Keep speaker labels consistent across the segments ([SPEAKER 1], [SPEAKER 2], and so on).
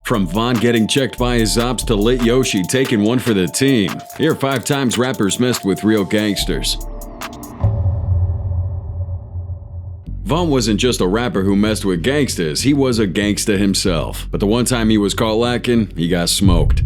[SPEAKER 1] From Von getting checked by his ops to Lit Yoshi taking one for the team, here are 5 times rappers messed with real gangsters. Von wasn't just a rapper who messed with gangsters, he was a gangsta himself. But the one time he was caught lacking, he got smoked.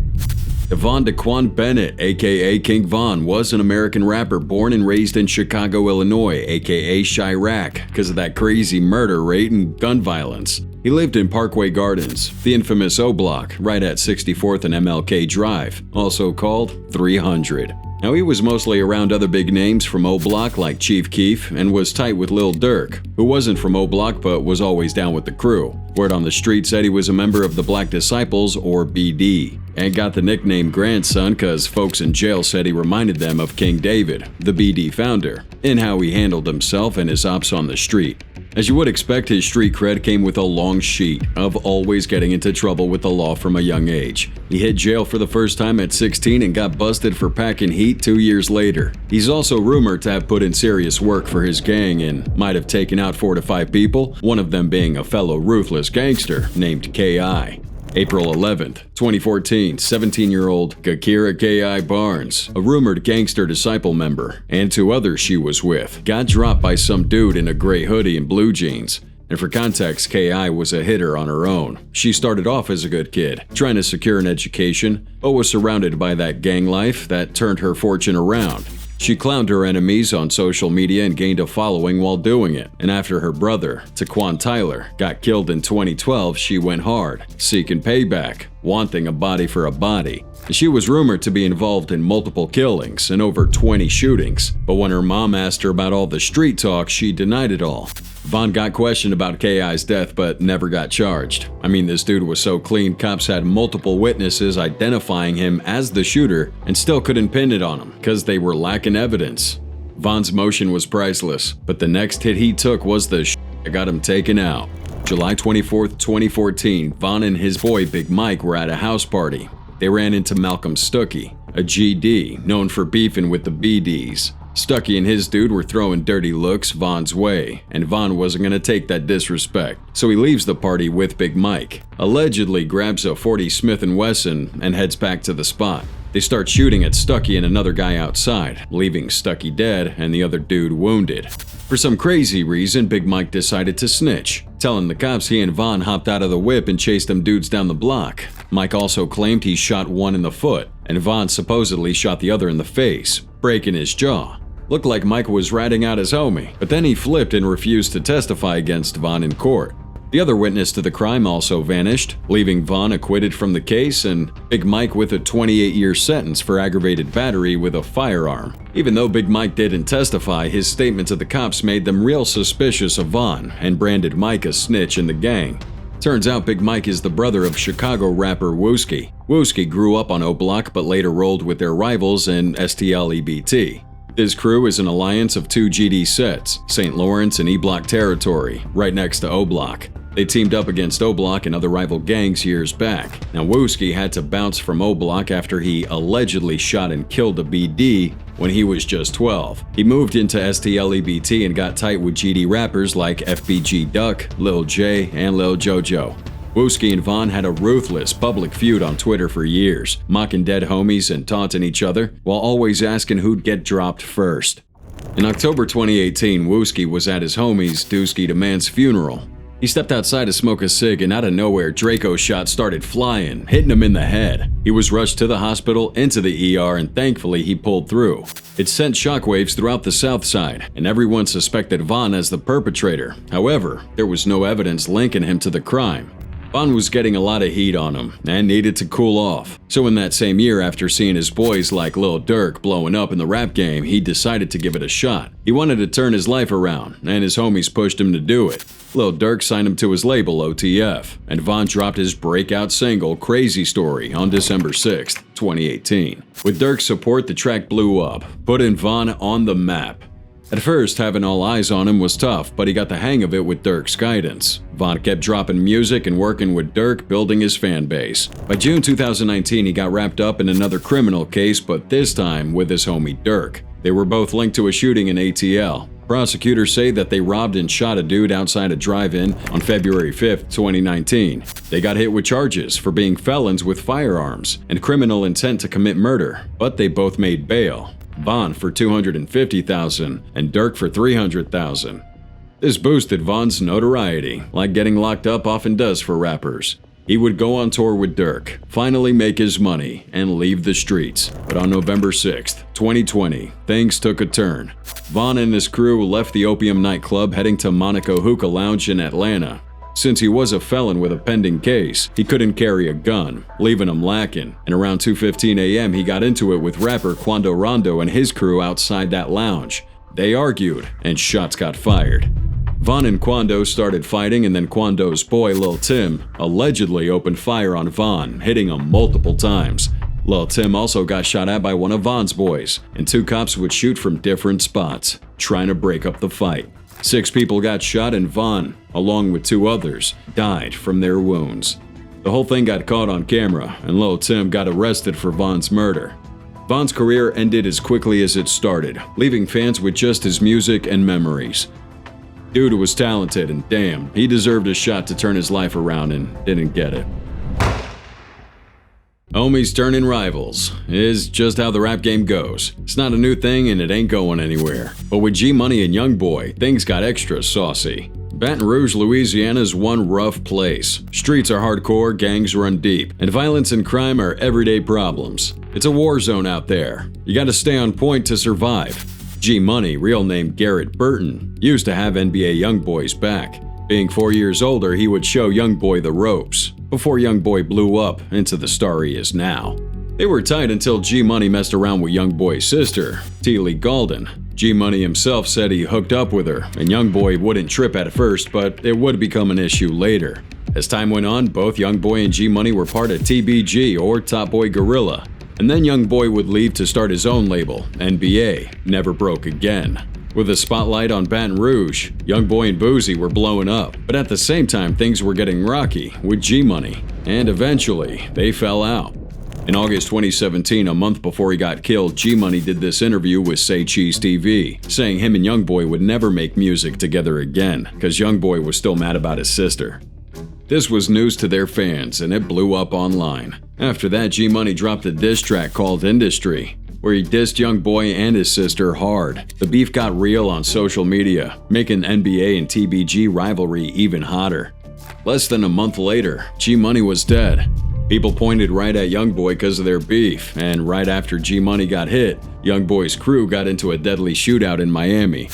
[SPEAKER 1] Von Daquan Bennett, aka King Von, was an American rapper born and raised in Chicago, Illinois, aka Chirac, because of that crazy murder rate and gun violence. He lived in Parkway Gardens, the infamous O Block, right at 64th and MLK Drive, also called 300. Now, he was mostly around other big names from O Block like Chief Keef and was tight with Lil Durk, who wasn't from O Block but was always down with the crew. Word on the street said he was a member of the Black Disciples, or BD, and got the nickname Grandson cause folks in jail said he reminded them of King David, the BD founder, in how he handled himself and his ops on the street. As you would expect, his street cred came with a long sheet of always getting into trouble with the law from a young age. He hit jail for the first time at 16 and got busted for packing heat 2 years later. He's also rumored to have put in serious work for his gang and might have taken out 4 to 5 people, one of them being a fellow ruthless gangster named K.I. April 11th, 2014, 17-year-old Gakira K.I. Barnes, a rumored Gangster Disciple member, and 2 others she was with, got dropped by some dude in a gray hoodie and blue jeans. And for context, K.I. was a hitter on her own. She started off as a good kid, trying to secure an education, but was surrounded by that gang life that turned her fortune around. She clowned her enemies on social media and gained a following while doing it. And after her brother, Taquan Tyler, got killed in 2012, she went hard, seeking payback, wanting a body for a body. She was rumored to be involved in multiple killings and over 20 shootings, but when her mom asked her about all the street talk, she denied it all. Von got questioned about K.I.'s death but never got charged. I mean, this dude was so clean, cops had multiple witnesses identifying him as the shooter and still couldn't pin it on him because they were lacking evidence. Von's motion was priceless, but the next hit he took was the that got him taken out. July 24th, 2014, Von and his boy Big Mike were at a house party. They ran into Malcolm Stuckey, a GD known for beefing with the BDs. Stuckey and his dude were throwing dirty looks Von's way, and Von wasn't gonna take that disrespect, so he leaves the party with Big Mike, allegedly grabs a .40 Smith & Wesson and heads back to the spot. They start shooting at Stuckey and another guy outside, leaving Stuckey dead and the other dude wounded. For some crazy reason, Big Mike decided to snitch, telling the cops he and Von hopped out of the whip and chased them dudes down the block. Mike also claimed he shot one in the foot, and Von supposedly shot the other in the face, breaking his jaw. Looked like Mike was ratting out his homie, but then he flipped and refused to testify against Von in court. The other witness to the crime also vanished, leaving Von acquitted from the case and Big Mike with a 28-year sentence for aggravated battery with a firearm. Even though Big Mike didn't testify, his statement to the cops made them real suspicious of Von and branded Mike a snitch in the gang. Turns out Big Mike is the brother of Chicago rapper Wooski. Wooski grew up on O Block but later rolled with their rivals in STLEBT. His crew is an alliance of 2 GD sets, St. Lawrence and E-Block territory, right next to O Block. They teamed up against O Block and other rival gangs years back. Now, Wooski had to bounce from O Block after he allegedly shot and killed a BD when he was just 12. He moved into STLEBT and got tight with GD rappers like FBG Duck, Lil J, and Lil Jojo. Wooski and Von had a ruthless public feud on Twitter for years, mocking dead homies and taunting each other, while always asking who'd get dropped first. In October 2018, Wooski was at his homie's Dusky Demand's funeral. He stepped outside to smoke a cig and out of nowhere, Draco shots started flying, hitting him in the head. He was rushed to the hospital, into the ER, and thankfully he pulled through. It sent shockwaves throughout the South Side, and everyone suspected Von as the perpetrator. However, there was no evidence linking him to the crime. Von was getting a lot of heat on him and needed to cool off. So in that same year, after seeing his boys like Lil Durk blowing up in the rap game, he decided to give it a shot. He wanted to turn his life around, and his homies pushed him to do it. Lil Durk signed him to his label OTF, and Von dropped his breakout single Crazy Story on December 6, 2018. With Durk's support, the track blew up, putting Von on the map. At first, having all eyes on him was tough, but he got the hang of it with Durk's guidance. Von kept dropping music and working with Durk, building his fan base. By June 2019, he got wrapped up in another criminal case, but this time with his homie Durk. They were both linked to a shooting in ATL. Prosecutors say that they robbed and shot a dude outside a drive-in on February 5, 2019. They got hit with charges for being felons with firearms and criminal intent to commit murder, but they both made bail. Vaughn for $250,000 and Dirk for $300,000. This boosted Vaughn's notoriety, like getting locked up often does for rappers. He would go on tour with Dirk, finally make his money, and leave the streets. But on November 6, 2020, things took a turn. Vaughn and his crew left the Opium nightclub heading to Monaco Hookah Lounge in Atlanta. Since he was a felon with a pending case, he couldn't carry a gun, leaving him lacking, and around 2:15 a.m. he got into it with rapper Quando Rondo and his crew outside that lounge. They argued, and shots got fired. Vaughn and Quando started fighting, and then Quando's boy, Lil Tim, allegedly opened fire on Vaughn, hitting him multiple times. Lil Tim also got shot at by one of Vaughn's boys, and 2 cops would shoot from different spots, trying to break up the fight. 6 people got shot, and Vaughn, along with 2 others, died from their wounds. The whole thing got caught on camera, and Lil Tim got arrested for Vaughn's murder. Vaughn's career ended as quickly as it started, leaving fans with just his music and memories. Dude was talented, and damn, he deserved a shot to turn his life around and didn't get it. Homies turning rivals is just how the rap game goes. It's not a new thing and it ain't going anywhere. But with G Money and Youngboy, things got extra saucy. Baton Rouge, Louisiana's one rough place. Streets are hardcore, gangs run deep, and violence and crime are everyday problems. It's a war zone out there. You gotta stay on point to survive. G Money, real name Garrett Burton, used to have NBA Youngboy's back. Being 4 years older, he would show Youngboy the ropes, before Youngboy blew up into the star he is now. They were tight until G Money messed around with Youngboy's sister, T. Lee Golden. G Money himself said he hooked up with her, and Youngboy wouldn't trip at first, but it would become an issue later. As time went on, both Youngboy and G Money were part of TBG, or Top Boy Gorilla. And then Youngboy would leave to start his own label, NBA, Never Broke Again. With a spotlight on Baton Rouge, Youngboy and Boozy were blowing up, but at the same time things were getting rocky with G Money, and eventually they fell out. In August 2017, a month before he got killed, G Money did this interview with Say Cheese TV, saying him and Youngboy would never make music together again, because Youngboy was still mad about his sister. This was news to their fans, and it blew up online. After that, G Money dropped a diss track called Industry, where he dissed Youngboy and his sister hard. The beef got real on social media, making NBA and TBG rivalry even hotter. Less than a month later, G Money was dead. People pointed right at Youngboy because of their beef, and right after G Money got hit, Youngboy's crew got into a deadly shootout in Miami.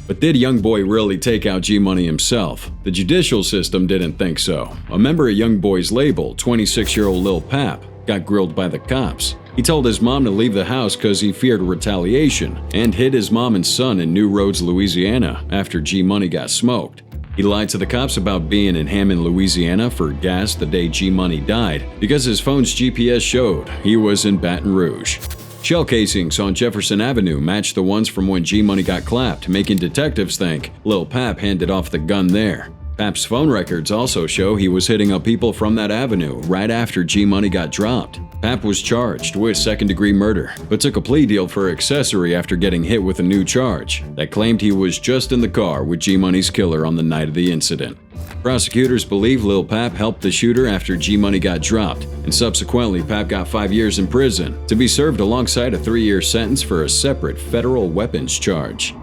[SPEAKER 1] But did Youngboy really take out G Money himself? The judicial system didn't think so. A member of Youngboy's label, 26-year-old Lil Pap, got grilled by the cops. He told his mom to leave the house because he feared retaliation, and hid his mom and son in New Roads, Louisiana, after G Money got smoked. He lied to the cops about being in Hammond, Louisiana for gas the day G Money died because his phone's GPS showed he was in Baton Rouge. Shell casings on Jefferson Avenue matched the ones from when G Money got clapped, making detectives think Lil Pap handed off the gun there. Pap's phone records also show he was hitting up people from that avenue right after G Money got dropped. Pap was charged with second-degree murder, but took a plea deal for accessory after getting hit with a new charge that claimed he was just in the car with G Money's killer on the night of the incident. Prosecutors believe Lil Pap helped the shooter after G Money got dropped, and subsequently Pap got 5 years in prison, to be served alongside a 3-year sentence for a separate federal weapons charge.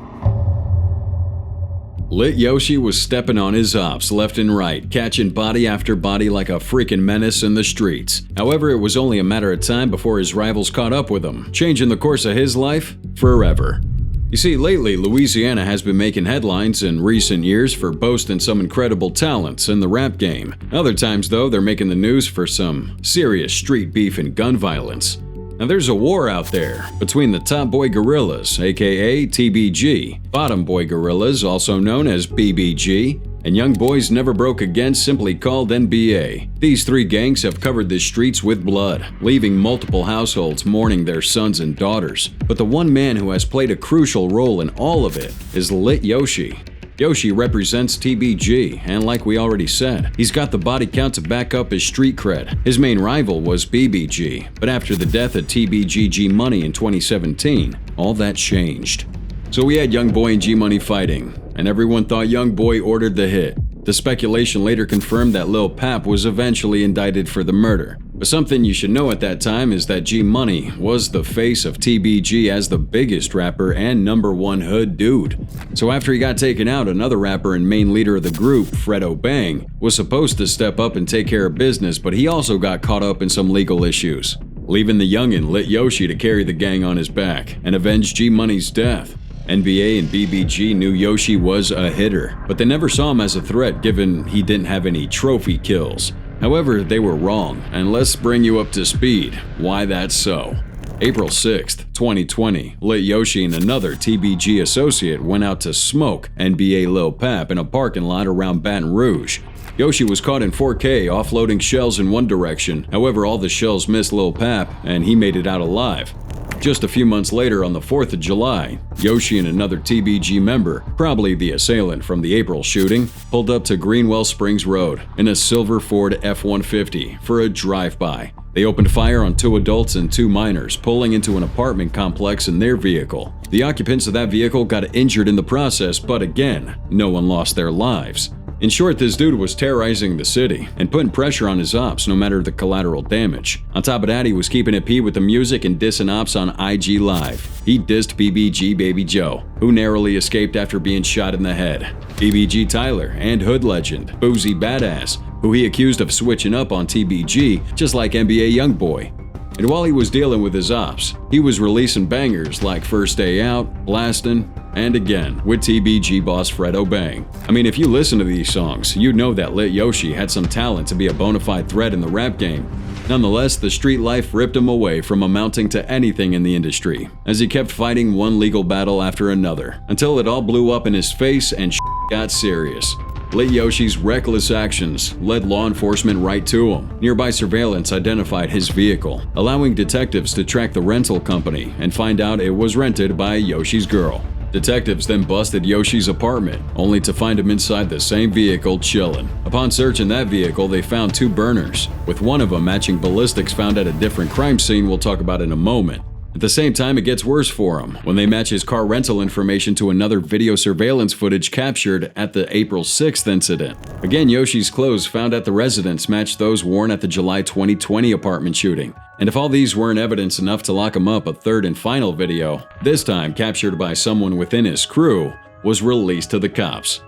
[SPEAKER 1] Lit Yoshi was stepping on his ops left and right, catching body after body like a freaking menace in the streets. However, it was only a matter of time before his rivals caught up with him, changing the course of his life forever. You see, lately, Louisiana has been making headlines in recent years for boasting some incredible talents in the rap game. Other times, though, they're making the news for some serious street beef and gun violence. Now there's a war out there between the Top Boy Gorillas, aka TBG, Bottom Boy Gorillas, also known as BBG, and Young Boys Never Broke Again, simply called NBA. These 3 gangs have covered the streets with blood, leaving multiple households mourning their sons and daughters. But the one man who has played a crucial role in all of it is Lit Yoshi. Yoshi represents TBG, and like we already said, he's got the body count to back up his street cred. His main rival was BBG, but after the death of TBG G-Money in 2017, all that changed. So we had Young Boy and G-Money fighting, and everyone thought Young Boy ordered the hit. The speculation later confirmed that Lil Pap was eventually indicted for the murder. But something you should know at that time is that G-Money was the face of TBG as the biggest rapper and #1 hood dude. So after he got taken out, another rapper and main leader of the group, Fredo Bang, was supposed to step up and take care of business, but he also got caught up in some legal issues, leaving the youngin' Lit Yoshi to carry the gang on his back and avenge G-Money's death. NBA and BBG knew Yoshi was a hitter, but they never saw him as a threat given he didn't have any trophy kills. However, they were wrong, and let's bring you up to speed why that's so. April 6th, 2020, Lit Yoshi and another TBG associate went out to smoke NBA Lil Pap in a parking lot around Baton Rouge. Yoshi was caught in 4K offloading shells in one direction, however all the shells missed Lil Pap and he made it out alive. Just a few months later, on the 4th of July, Yoshi and another TBG member, probably the assailant from the April shooting, pulled up to Greenwell Springs Road in a silver Ford F-150 for a drive-by. They opened fire on 2 adults and 2 minors, pulling into an apartment complex in their vehicle. The occupants of that vehicle got injured in the process, but again, no one lost their lives. In short, this dude was terrorizing the city and putting pressure on his ops no matter the collateral damage. On top of that, he was keeping it P with the music and dissing ops on IG Live. He dissed BBG Baby Joe, who narrowly escaped after being shot in the head. BBG Tyler and hood legend Boozy Badass, who he accused of switching up on TBG just like NBA Youngboy. And while he was dealing with his ops, he was releasing bangers like First Day Out, Blastin', and again with TBG boss Fredo Bang. I mean, if you listen to these songs, you'd know that Lit Yoshi had some talent to be a bona fide threat in the rap game. Nonetheless, the street life ripped him away from amounting to anything in the industry, as he kept fighting one legal battle after another, until it all blew up in his face and got serious. Lit Yoshi's reckless actions led law enforcement right to him. Nearby surveillance identified his vehicle, allowing detectives to track the rental company and find out it was rented by Yoshi's girl. Detectives then busted Yoshi's apartment, only to find him inside the same vehicle chillin'. Upon searching that vehicle, they found 2 burners, with one of them matching ballistics found at a different crime scene we'll talk about in a moment. At the same time, it gets worse for him when they match his car rental information to another video surveillance footage captured at the April 6th incident. Again, Yoshi's clothes found at the residence matched those worn at the July 2020 apartment shooting. And if all these weren't evidence enough to lock him up, a third and final video, this time captured by someone within his crew, was released to the cops.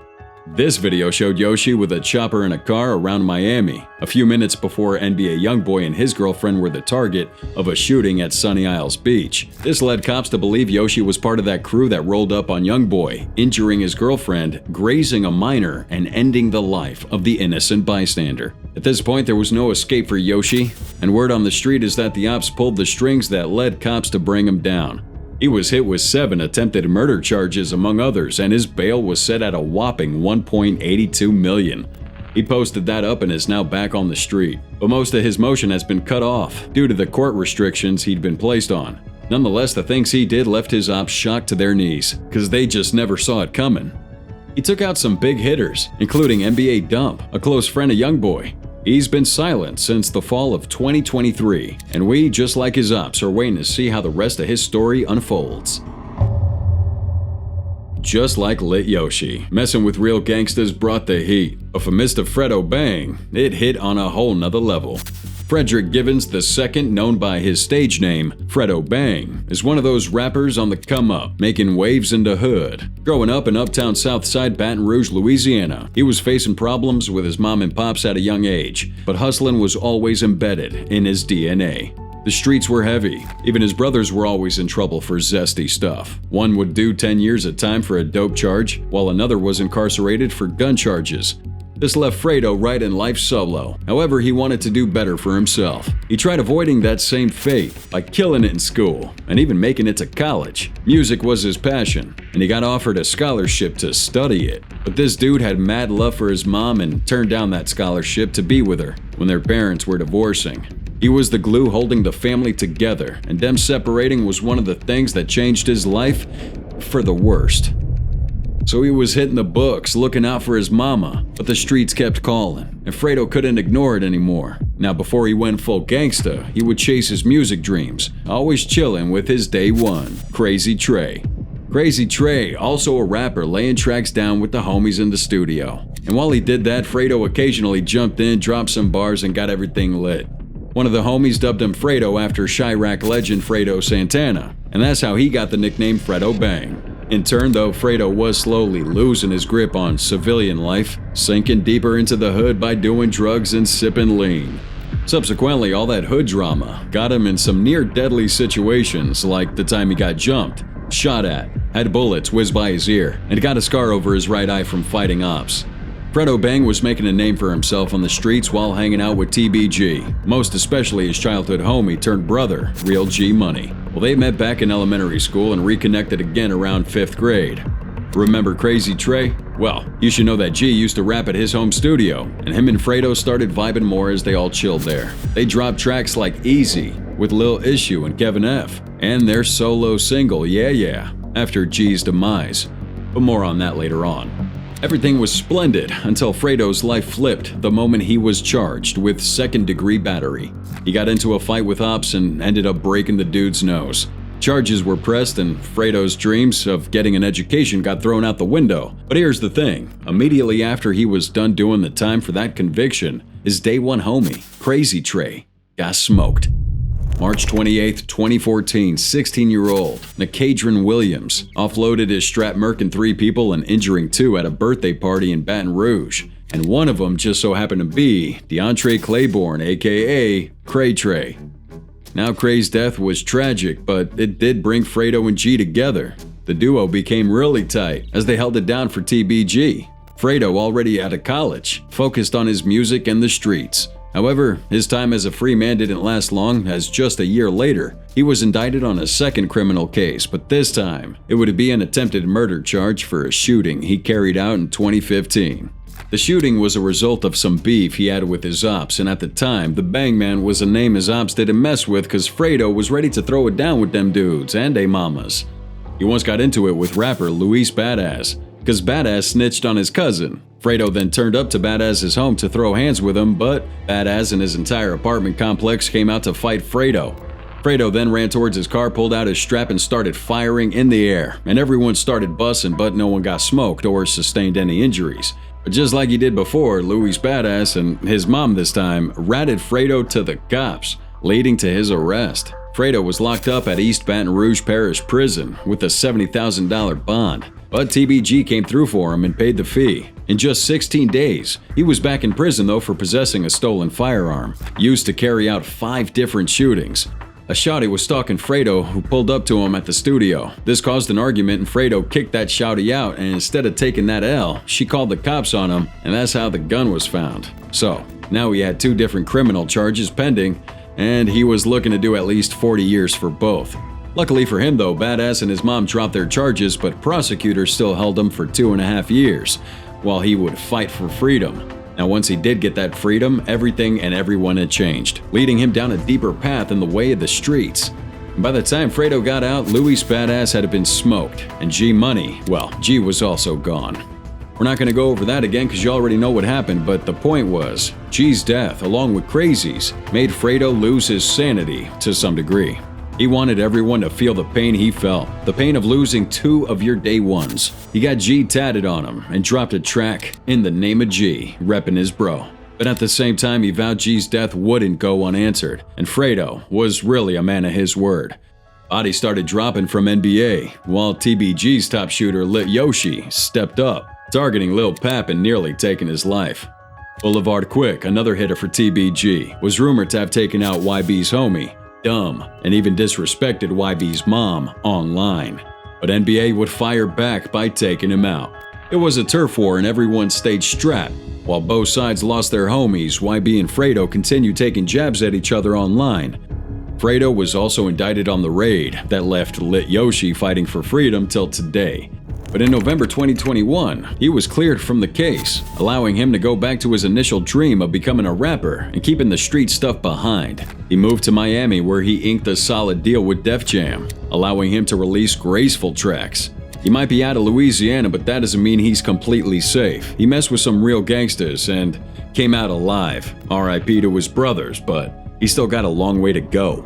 [SPEAKER 1] This video showed Yoshi with a chopper in a car around Miami, a few minutes before NBA Youngboy and his girlfriend were the target of a shooting at Sunny Isles Beach. This led cops to believe Yoshi was part of that crew that rolled up on Youngboy, injuring his girlfriend, grazing a minor, and ending the life of the innocent bystander. At this point, there was no escape for Yoshi, and word on the street is that the ops pulled the strings that led cops to bring him down. He was hit with 7 attempted murder charges among others, and his bail was set at a whopping $1.82 million. He posted that up and is now back on the street, but most of his motion has been cut off due to the court restrictions he'd been placed on. Nonetheless, the things he did left his ops shocked to their knees, cause they just never saw it coming. He took out some big hitters, including NBA Dump, a close friend of Youngboy. He's been silent since the fall of 2023, and we, just like his ops, are waiting to see how the rest of his story unfolds. Just like Lit Yoshi, messing with real gangsters brought the heat, but for Mr. Fredo Bang, it hit on a whole nother level. Frederick Givens II, known by his stage name, Fredo Bang, is one of those rappers on the come-up, making waves in the hood. Growing up in uptown Southside Baton Rouge, Louisiana, he was facing problems with his mom and pops at a young age, but hustling was always embedded in his DNA. The streets were heavy. Even his brothers were always in trouble for zesty stuff. One would do 10 years at time for a dope charge, while another was incarcerated for gun charges. This left Fredo writing life solo. However, he wanted to do better for himself. He tried avoiding that same fate by killing it in school and even making it to college. Music was his passion, and he got offered a scholarship to study it. But this dude had mad love for his mom and turned down that scholarship to be with her when their parents were divorcing. He was the glue holding the family together, and them separating was one of the things that changed his life for the worst. So he was hitting the books, looking out for his mama, but the streets kept calling, and Fredo couldn't ignore it anymore. Now before he went full gangsta, he would chase his music dreams, always chilling with his day one, Crazy Trey. Crazy Trey, also a rapper, laying tracks down with the homies in the studio. And while he did that, Fredo occasionally jumped in, dropped some bars, and got everything lit. One of the homies dubbed him Fredo after Chirac legend Fredo Santana, and that's how he got the nickname Fredo Bang. In turn, though, Fredo was slowly losing his grip on civilian life, sinking deeper into the hood by doing drugs and sipping lean. Subsequently, all that hood drama got him in some near-deadly situations, like the time he got jumped, shot at, had bullets whiz by his ear, and got a scar over his right eye from fighting ops. Fredo Bang was making a name for himself on the streets while hanging out with TBG, most especially his childhood homie turned brother, Real G Money. Well, they met back in elementary school and reconnected again around 5th grade. Remember Crazy Trey? Well, you should know that G used to rap at his home studio, and him and Fredo started vibing more as they all chilled there. They dropped tracks like Easy with Lil Issue and Kevin F, and their solo single Yeah Yeah after G's demise. But more on that later on. Everything was splendid until Fredo's life flipped the moment he was charged with second-degree battery. He got into a fight with ops and ended up breaking the dude's nose. Charges were pressed and Fredo's dreams of getting an education got thrown out the window. But here's the thing, immediately after he was done doing the time for that conviction, his day one homie, Crazy Trey, got smoked. March 28, 2014, 16-year-old Nakadron Williams offloaded his strap murking 3 people and injuring 2 at a birthday party in Baton Rouge, and one of them just so happened to be DeAndre Claiborne, aka Cray Trey. Now Cray's death was tragic, but it did bring Fredo and G together. The duo became really tight as they held it down for TBG. Fredo, already out of college, focused on his music and the streets. However, his time as a free man didn't last long, as just a year later, he was indicted on a second criminal case, but this time, it would be an attempted murder charge for a shooting he carried out in 2015. The shooting was a result of some beef he had with his ops, and at the time, the Bang Man was a name his ops didn't mess with cause Fredo was ready to throw it down with them dudes and they mamas. He once got into it with rapper Luis Badass, cause Badass snitched on his cousin. Fredo then turned up to Badass's home to throw hands with him, but Badass and his entire apartment complex came out to fight Fredo. Fredo then ran towards his car, pulled out his strap, and started firing in the air, and everyone started busting, but no one got smoked or sustained any injuries. But just like he did before, Luis Badass and his mom this time ratted Fredo to the cops, leading to his arrest. Fredo was locked up at East Baton Rouge Parish Prison with a $70,000 bond, but TBG came through for him and paid the fee. In just 16 days, he was back in prison though for possessing a stolen firearm, used to carry out 5 different shootings. A shawty was stalking Fredo who pulled up to him at the studio. This caused an argument and Fredo kicked that shawty out, and instead of taking that L, she called the cops on him, and that's how the gun was found. So, now he had 2 different criminal charges pending, and he was looking to do at least 40 years for both. Luckily for him though, Badass and his mom dropped their charges, but prosecutors still held him for 2.5 years, while he would fight for freedom. Now once he did get that freedom, everything and everyone had changed, leading him down a deeper path in the way of the streets. And by the time Fredo got out, Luis Badass had been smoked, and G Money, well, G was also gone. We're not going to go over that again because you already know what happened, but the point was, G's death, along with Crazy's, made Fredo lose his sanity to some degree. He wanted everyone to feel the pain he felt, the pain of losing 2 of your day ones. He got G tatted on him and dropped a track, In the Name of G, repping his bro. But at the same time, he vowed G's death wouldn't go unanswered, and Fredo was really a man of his word. Bodies started dropping from NBA, while TBG's top shooter Lit Yoshi stepped up, targeting Lil Pap and nearly taking his life. Boulevard Quick, another hitter for TBG, was rumored to have taken out YB's homie, Dumb, and even disrespected YB's mom online. But NBA would fire back by taking him out. It was a turf war and everyone stayed strapped. While both sides lost their homies, YB and Fredo continued taking jabs at each other online. Fredo was also indicted on the raid that left Lit Yoshi fighting for freedom till today. But in November 2021, he was cleared from the case, allowing him to go back to his initial dream of becoming a rapper and keeping the street stuff behind. He moved to Miami where he inked a solid deal with Def Jam, allowing him to release graceful tracks. He might be out of Louisiana, but that doesn't mean he's completely safe. He messed with some real gangsters and came out alive. RIP to his brothers, but he still got a long way to go.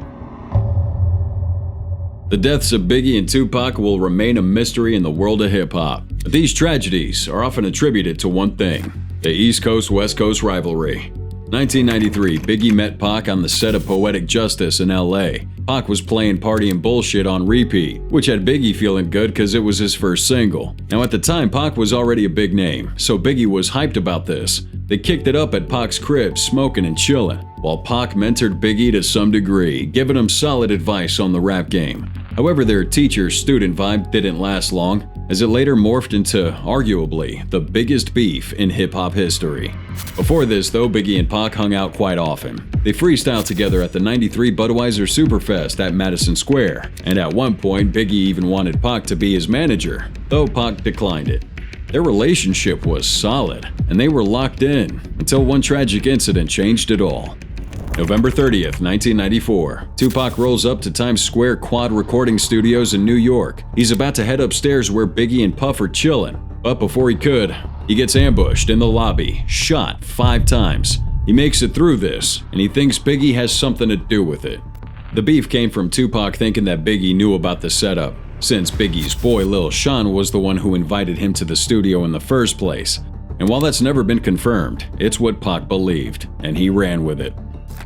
[SPEAKER 1] The deaths of Biggie and Tupac will remain a mystery in the world of hip-hop. But these tragedies are often attributed to one thing: the East Coast-West Coast rivalry. 1993, Biggie met Pac on the set of Poetic Justice in LA. Pac was playing Party and Bullshit on repeat, which had Biggie feeling good because it was his first single. Now at the time, Pac was already a big name, so Biggie was hyped about this. They kicked it up at Pac's crib, smoking and chilling, while Pac mentored Biggie to some degree, giving him solid advice on the rap game. However, their teacher-student vibe didn't last long, as it later morphed into, arguably, the biggest beef in hip-hop history. Before this, though, Biggie and Pac hung out quite often. They freestyled together at the '93 Budweiser Superfest at Madison Square, and at one point, Biggie even wanted Pac to be his manager, though Pac declined it. Their relationship was solid, and they were locked in, until one tragic incident changed it all. November 30th, 1994. Tupac rolls up to Times Square Quad Recording Studios in New York. He's about to head upstairs where Biggie and Puff are chilling, but before he could, he gets ambushed in the lobby, shot 5 times. He makes it through this, and he thinks Biggie has something to do with it. The beef came from Tupac thinking that Biggie knew about the setup, since Biggie's boy Lil Sean was the one who invited him to the studio in the first place. And while that's never been confirmed, it's what Pac believed, and he ran with it.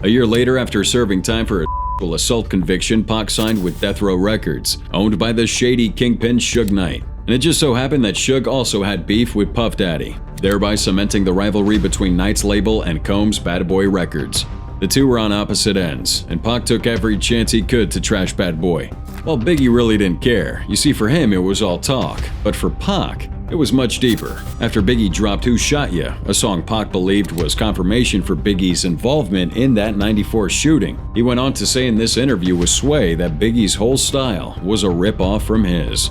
[SPEAKER 1] A year later, after serving time for a sexual assault conviction, Pac signed with Death Row Records, owned by the shady kingpin Suge Knight. And it just so happened that Suge also had beef with Puff Daddy, thereby cementing the rivalry between Knight's label and Combs' Bad Boy Records. The two were on opposite ends, and Pac took every chance he could to trash Bad Boy. While Biggie really didn't care. You see, for him it was all talk, but for Pac, it was much deeper. After Biggie dropped Who Shot Ya?, a song Pac believed was confirmation for Biggie's involvement in that '94 shooting, he went on to say in this interview with Sway that Biggie's whole style was a rip-off from his.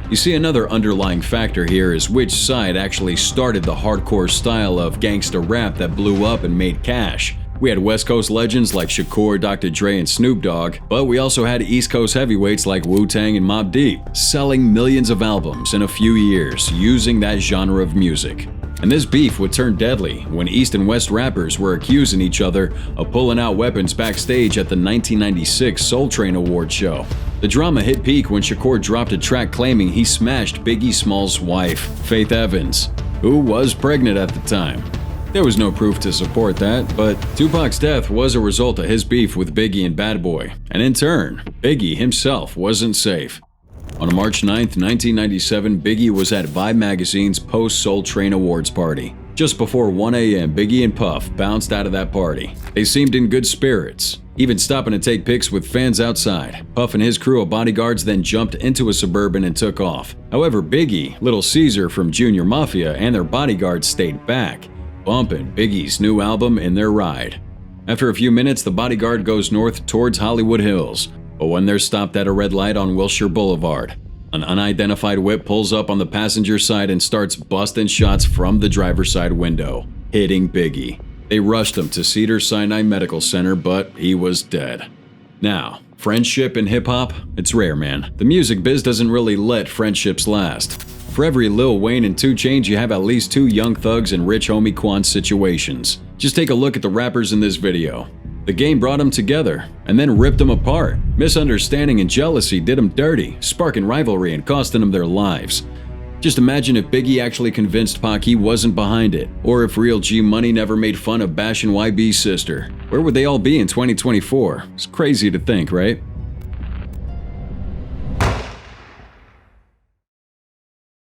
[SPEAKER 1] You see, another underlying factor here is which side actually started the hardcore style of gangsta rap that blew up and made cash. We had West Coast legends like Shakur, Dr. Dre, and Snoop Dogg, but we also had East Coast heavyweights like Wu-Tang and Mobb Deep, selling millions of albums in a few years using that genre of music. And this beef would turn deadly when East and West rappers were accusing each other of pulling out weapons backstage at the 1996 Soul Train Award show. The drama hit peak when Shakur dropped a track claiming he smashed Biggie Smalls' wife, Faith Evans, who was pregnant at the time. There was no proof to support that, but Tupac's death was a result of his beef with Biggie and Bad Boy, and in turn, Biggie himself wasn't safe. On March 9, 1997, Biggie was at Vibe magazine's post-Soul Train Awards party. Just before 1 a.m., Biggie and Puff bounced out of that party. They seemed in good spirits, even stopping to take pics with fans outside. Puff and his crew of bodyguards then jumped into a Suburban and took off. However, Biggie, Little Caesar from Junior Mafia, and their bodyguards stayed back, bumping Biggie's new album in their ride. After a few minutes, the bodyguard goes north towards Hollywood Hills, but when they're stopped at a red light on Wilshire Boulevard, an unidentified whip pulls up on the passenger side and starts busting shots from the driver's side window, hitting Biggie. They rushed him to Cedars-Sinai Medical Center, but he was dead. Now, friendship in hip-hop? It's rare, man. The music biz doesn't really let friendships last. For every Lil Wayne and 2 Chainz, you have at least 2 Young Thugs and Rich Homie Quan situations. Just take a look at the rappers in this video. The game brought them together, and then ripped them apart. Misunderstanding and jealousy did them dirty, sparking rivalry and costing them their lives. Just imagine if Biggie actually convinced Pac he wasn't behind it, or if Real G Money never made fun of Bash and YB's sister. Where would they all be in 2024? It's crazy to think, right?